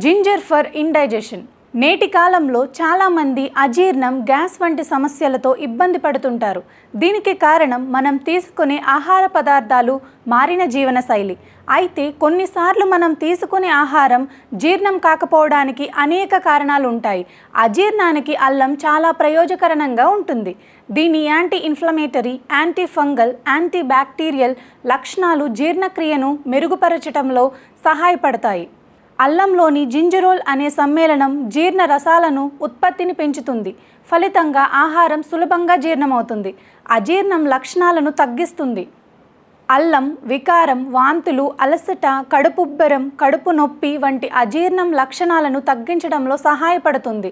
Ginger for indigestion. నేటి కాలంలో చాలామంది అజీర్ణం, గ్యాస్ వంటి సమస్యలతో ఇబ్బంది పడుతుంటారు. దీనికి కారణం మనం తీసుకునే ఆహార పదార్థాలు, మారిన జీవనశైలి. అయితే కొన్నిసార్లు మనం తీసుకునే ఆహారం జీర్ణం కాకపోవడానికి అనేక కారణాలు ఉంటాయి. అజీర్ణానికి అల్లం చాలా ప్రయోజకరంగా ఉంటుంది. దీని anti inflammatory, anti fungal, anti bacterial లక్షణాలు జీర్ణక్రియను మెరుగుపరచడంలో సహాయపడతాయి. అల్లంలోని జింజరోల్ అనే సమ్మేళనం జీర్ణ రసాలను ఉత్పత్తిని పెంచుతుంది. ఫలితంగా ఆహారం సులభంగా జీర్ణమవుతుంది. అజీర్ణం లక్షణాలను తగ్గిస్తుంది. అల్లం వికారం, వాంతులు, అలసట, కడుపుబ్బరం, కడుపు నొప్పి వంటి అజీర్ణం లక్షణాలను తగ్గించడంలో సహాయపడుతుంది.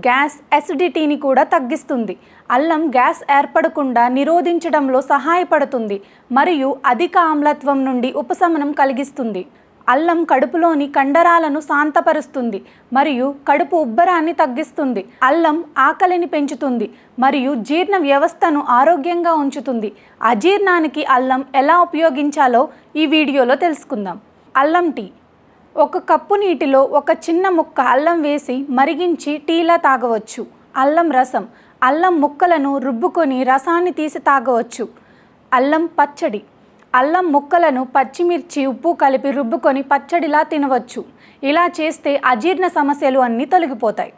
గ్యాస్, అసిడిటీని కూడా తగ్గిస్తుంది. అల్లం గ్యాస్ ఏర్పడకుండా నిరోధించడంలో సహాయపడుతుంది మరియు అధిక ఆమ్లత్వం నుండి ఉపశమనం కలిగిస్తుంది. అల్లం కడుపులోని కండరాలను శాంతపరుస్తుంది మరియు కడుపు ఉబ్బరాన్ని తగ్గిస్తుంది. అల్లం ఆకలిని పెంచుతుంది మరియు జీర్ణ వ్యవస్థను ఆరోగ్యంగా ఉంచుతుంది. అజీర్ణానికి అల్లం ఎలా ఉపయోగించాలో ఈ వీడియోలో తెలుసుకుందాం. అల్లం టీ. 1 కప్పు నీటిలో ఒక చిన్న ముక్క అల్లం వేసి మరిగించి టీలా తాగవచ్చు. అల్లం రసం. అల్లం ముక్కలను రుబ్బుకొని రసాన్ని తీసి తాగవచ్చు. అల్లం పచ్చడి. అల్లం ముక్కలను పచ్చిమిర్చి, ఉప్పు కలిపి రుబ్బుకొని పచ్చడిలా తినవచ్చు. ఇలా చేస్తే అజీర్ణ సమస్యలు అన్నీ తొలగిపోతాయి.